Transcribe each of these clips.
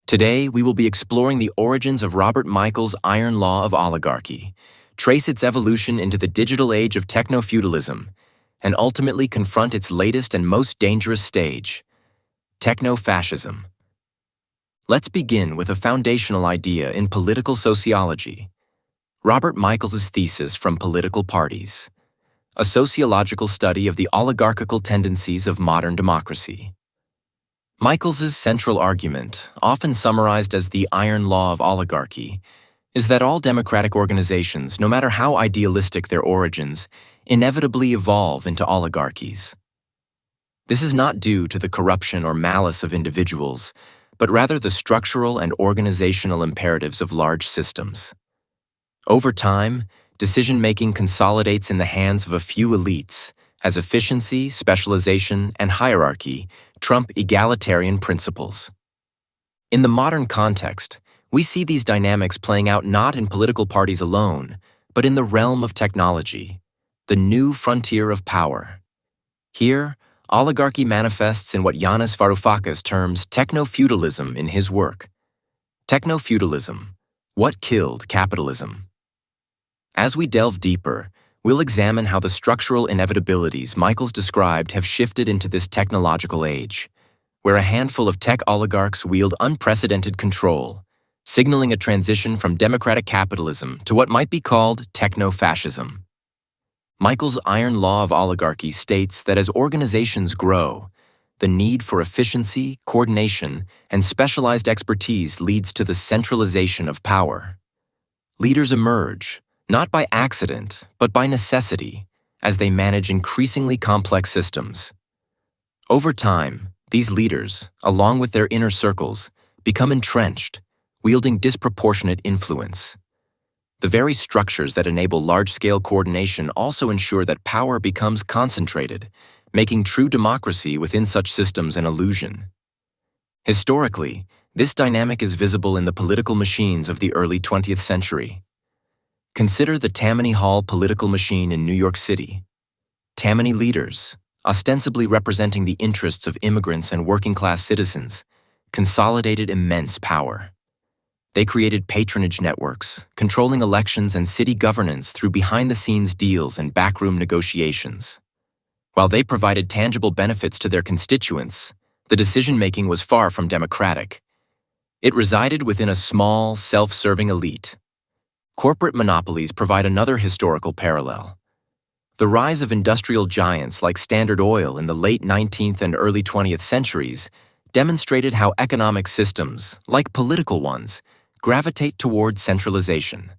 Today, we will be exploring the origins of Robert Michels' iron law of oligarchy, trace its evolution into the digital age of techno-feudalism, and ultimately confront its latest and most dangerous stage, techno-fascism. Let's begin with a foundational idea in political sociology, Robert Michels' thesis from political parties, a sociological study of the oligarchical tendencies of modern democracy. Michels' central argument, often summarized as the iron law of oligarchy, is that all democratic organizations, no matter how idealistic their origins, inevitably evolve into oligarchies. This is not due to the corruption or malice of individuals, but rather the structural and organizational imperatives of large systems. Over time, decision-making consolidates in the hands of a few elites, as efficiency, specialization, and hierarchy trump egalitarian principles. In the modern context, we see these dynamics playing out not in political parties alone, but in the realm of technology, the new frontier of power. Here, oligarchy manifests in what Yanis Varoufakis terms techno-feudalism in his work. Techno-feudalism, what killed capitalism? As we delve deeper, we'll examine how the structural inevitabilities Michels described have shifted into this technological age, where a handful of tech oligarchs wield unprecedented control, signaling a transition from democratic capitalism to what might be called techno-fascism. Michels' iron law of oligarchy states that as organizations grow, the need for efficiency, coordination, and specialized expertise leads to the centralization of power. Leaders emerge, not by accident, but by necessity, as they manage increasingly complex systems. Over time, these leaders, along with their inner circles, become entrenched, wielding disproportionate influence. The very structures that enable large-scale coordination also ensure that power becomes concentrated, making true democracy within such systems an illusion. Historically, this dynamic is visible in the political machines of the early 20th century. Consider the Tammany Hall political machine in New York City. Tammany leaders, ostensibly representing the interests of immigrants and working-class citizens, consolidated immense power. They created patronage networks, controlling elections and city governance through behind-the-scenes deals and backroom negotiations. While they provided tangible benefits to their constituents, the decision-making was far from democratic. It resided within a small, self-serving elite. Corporate monopolies provide another historical parallel. The rise of industrial giants like Standard Oil in the late 19th and early 20th centuries demonstrated how economic systems, like political ones, gravitate toward centralization.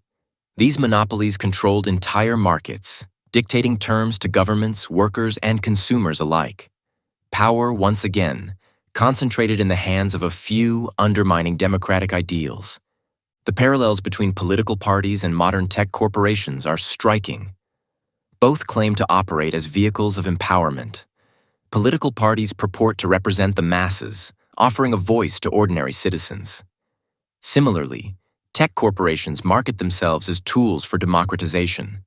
These monopolies controlled entire markets, dictating terms to governments, workers, and consumers alike. Power, once again, concentrated in the hands of a few, undermining democratic ideals. The parallels between political parties and modern tech corporations are striking. Both claim to operate as vehicles of empowerment. Political parties purport to represent the masses, offering a voice to ordinary citizens. Similarly, tech corporations market themselves as tools for democratization,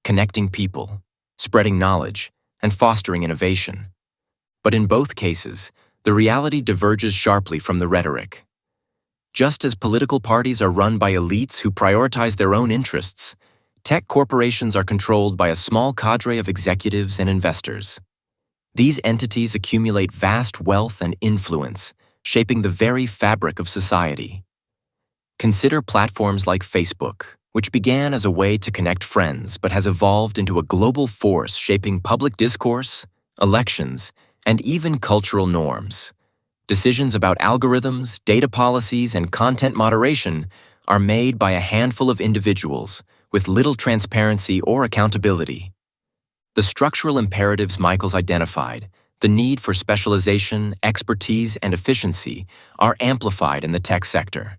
connecting people, spreading knowledge, and fostering innovation. But in both cases, the reality diverges sharply from the rhetoric. Just as political parties are run by elites who prioritize their own interests, tech corporations are controlled by a small cadre of executives and investors. These entities accumulate vast wealth and influence, shaping the very fabric of society. Consider platforms like Facebook, which began as a way to connect friends but has evolved into a global force shaping public discourse, elections, and even cultural norms. Decisions about algorithms, data policies, and content moderation are made by a handful of individuals with little transparency or accountability. The structural imperatives Michels identified, the need for specialization, expertise, and efficiency, are amplified in the tech sector.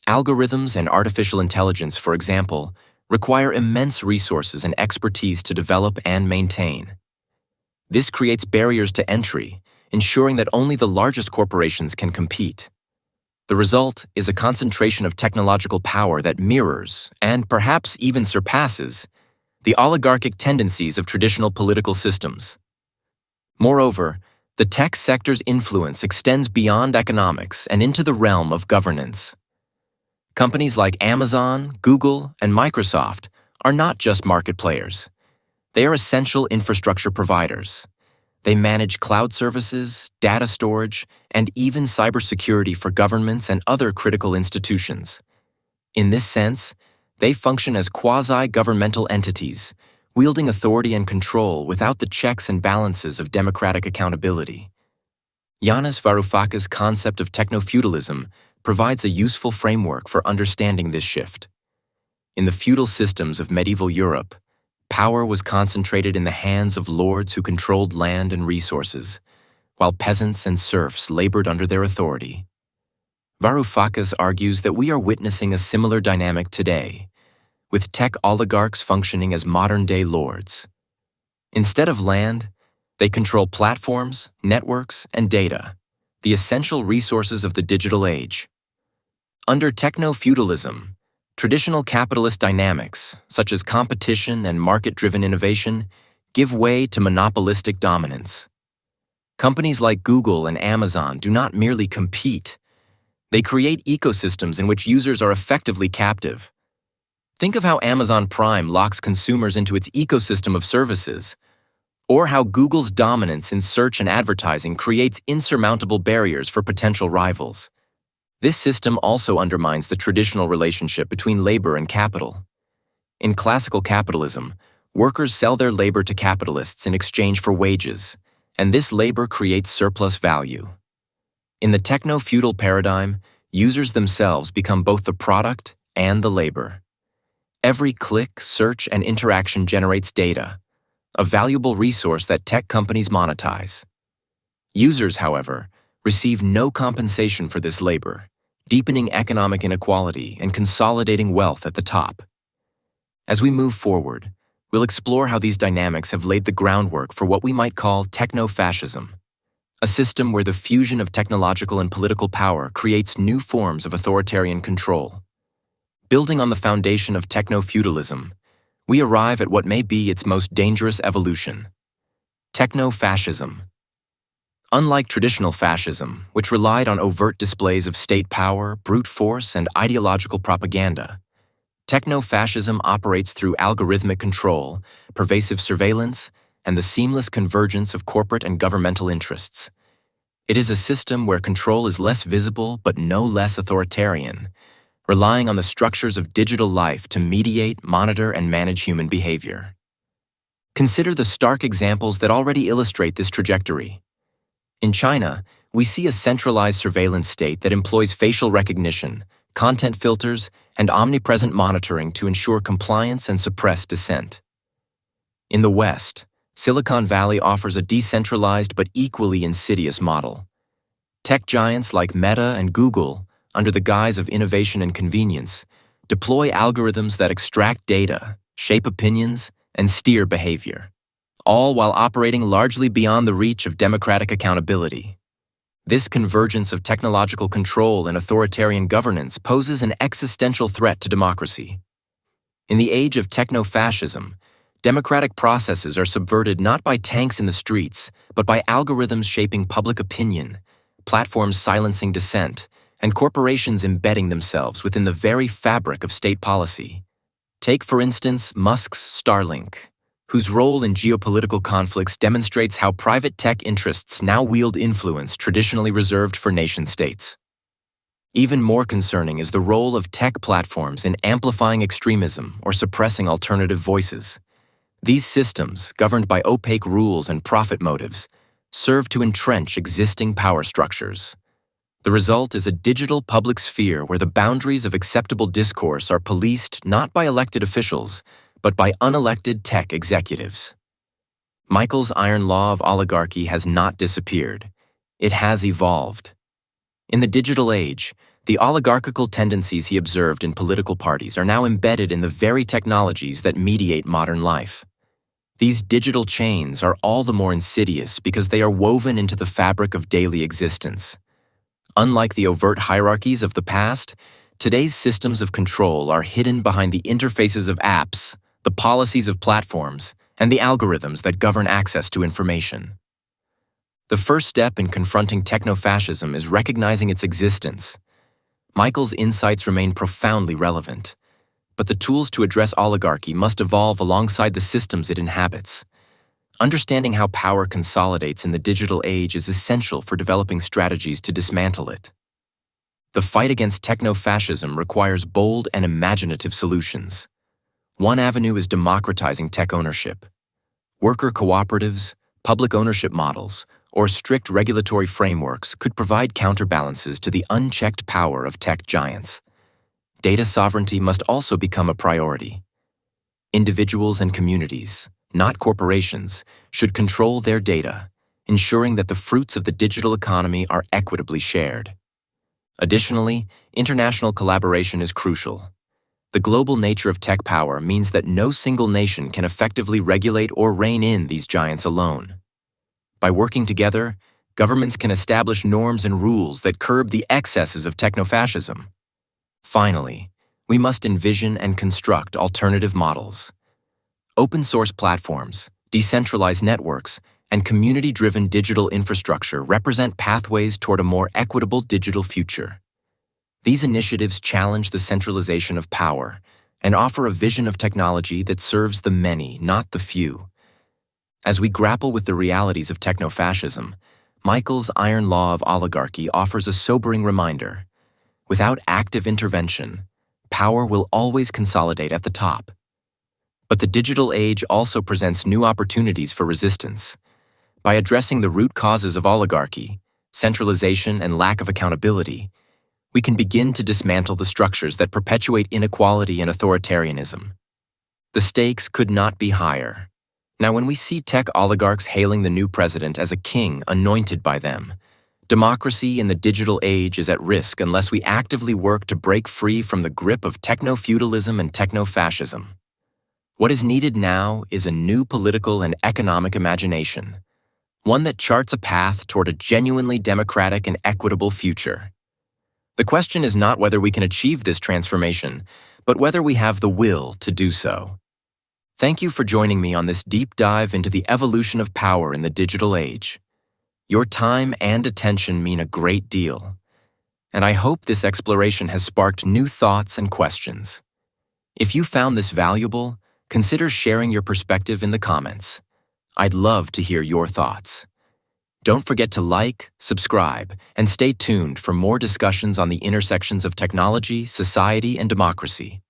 Algorithms and artificial intelligence, for example, require immense resources and expertise to develop and maintain. This creates barriers to entry, ensuring that only the largest corporations can compete. The result is a concentration of technological power that mirrors, and perhaps even surpasses, the oligarchic tendencies of traditional political systems. Moreover, The tech sector's influence extends beyond economics and into the realm of governance. Companies like Amazon, Google, and Microsoft are not just market players. They are essential infrastructure providers. They manage cloud services, data storage, and even cybersecurity for governments and other critical institutions. In this sense, they function as quasi-governmental entities, wielding authority and control without the checks and balances of democratic accountability. Yanis Varoufakis' concept of techno-feudalism provides a useful framework for understanding this shift. In the feudal systems of medieval Europe, power was concentrated in the hands of lords who controlled land and resources, while peasants and serfs labored under their authority. Varoufakis argues that we are witnessing a similar dynamic today, with tech oligarchs functioning as modern-day lords. Instead of land, they control platforms, networks, and data, the essential resources of the digital age. Under techno-feudalism, traditional capitalist dynamics, such as competition and market-driven innovation, give way to monopolistic dominance. Companies like Google and Amazon do not merely compete. They create ecosystems in which users are effectively captive. Think of how Amazon Prime locks consumers into its ecosystem of services, or how Google's dominance in search and advertising creates insurmountable barriers for potential rivals. This system also undermines the traditional relationship between labor and capital. In classical capitalism, workers sell their labor to capitalists in exchange for wages, and this labor creates surplus value. In the techno-feudal paradigm, users themselves become both the product and the labor. Every click, search, and interaction generates data, a valuable resource that tech companies monetize. Users, however, receive no compensation for this labor, deepening economic inequality and consolidating wealth at the top. As we move forward, we'll explore how these dynamics have laid the groundwork for what we might call techno-fascism, a system where the fusion of technological and political power creates new forms of authoritarian control. Building on the foundation of techno-feudalism, we arrive at what may be its most dangerous evolution: techno-fascism. Unlike traditional fascism, which relied on overt displays of state power, brute force, and ideological propaganda, techno-fascism operates through algorithmic control, pervasive surveillance, and the seamless convergence of corporate and governmental interests. It is a system where control is less visible but no less authoritarian, relying on the structures of digital life to mediate, monitor, and manage human behavior. Consider the stark examples that already illustrate this trajectory. In China, we see a centralized surveillance state that employs facial recognition, content filters, and omnipresent monitoring to ensure compliance and suppress dissent. In the West, Silicon Valley offers a decentralized but equally insidious model. Tech giants like Meta and Google, under the guise of innovation and convenience, deploy algorithms that extract data, shape opinions, and steer behavior, all while operating largely beyond the reach of democratic accountability. This convergence of technological control and authoritarian governance poses an existential threat to democracy. In the age of techno-fascism, democratic processes are subverted not by tanks in the streets, but by algorithms shaping public opinion, platforms silencing dissent, and corporations embedding themselves within the very fabric of state policy. Take, for instance, Musk's Starlink, whose role in geopolitical conflicts demonstrates how private tech interests now wield influence traditionally reserved for nation-states. Even more concerning is the role of tech platforms in amplifying extremism or suppressing alternative voices. These systems, governed by opaque rules and profit motives, serve to entrench existing power structures. The result is a digital public sphere where the boundaries of acceptable discourse are policed not by elected officials, but by unelected tech executives. Michels' iron law of oligarchy has not disappeared. It has evolved. In the digital age, the oligarchical tendencies he observed in political parties are now embedded in the very technologies that mediate modern life. These digital chains are all the more insidious because they are woven into the fabric of daily existence. Unlike the overt hierarchies of the past, today's systems of control are hidden behind the interfaces of apps, the policies of platforms, and the algorithms that govern access to information. The first step in confronting techno-fascism is recognizing its existence. Michels' insights remain profoundly relevant, but the tools to address oligarchy must evolve alongside the systems it inhabits. Understanding how power consolidates in the digital age is essential for developing strategies to dismantle it. The fight against techno-fascism requires bold and imaginative solutions. One avenue is democratizing tech ownership. Worker cooperatives, public ownership models, or strict regulatory frameworks could provide counterbalances to the unchecked power of tech giants. Data sovereignty must also become a priority. Individuals and communities, not corporations, should control their data, ensuring that the fruits of the digital economy are equitably shared. Additionally, international collaboration is crucial. The global nature of tech power means that no single nation can effectively regulate or rein in these giants alone. By working together, governments can establish norms and rules that curb the excesses of techno-fascism. Finally, we must envision and construct alternative models. Open-source platforms, decentralized networks, and community-driven digital infrastructure represent pathways toward a more equitable digital future. These initiatives challenge the centralization of power and offer a vision of technology that serves the many, not the few. As we grapple with the realities of techno-fascism, Michels' iron law of oligarchy offers a sobering reminder. Without active intervention, power will always consolidate at the top. But the digital age also presents new opportunities for resistance. By addressing the root causes of oligarchy, centralization, and lack of accountability, we can begin to dismantle the structures that perpetuate inequality and authoritarianism. The stakes could not be higher. Now, when we see tech oligarchs hailing the new president as a king anointed by them, democracy in the digital age is at risk unless we actively work to break free from the grip of techno-feudalism and techno-fascism. What is needed now is a new political and economic imagination, one that charts a path toward a genuinely democratic and equitable future. The question is not whether we can achieve this transformation, but whether we have the will to do so. Thank you for joining me on this deep dive into the evolution of power in the digital age. Your time and attention mean a great deal, and I hope this exploration has sparked new thoughts and questions. If you found this valuable, consider sharing your perspective in the comments. I'd love to hear your thoughts. Don't forget to like, subscribe, and stay tuned for more discussions on the intersections of technology, society, and democracy.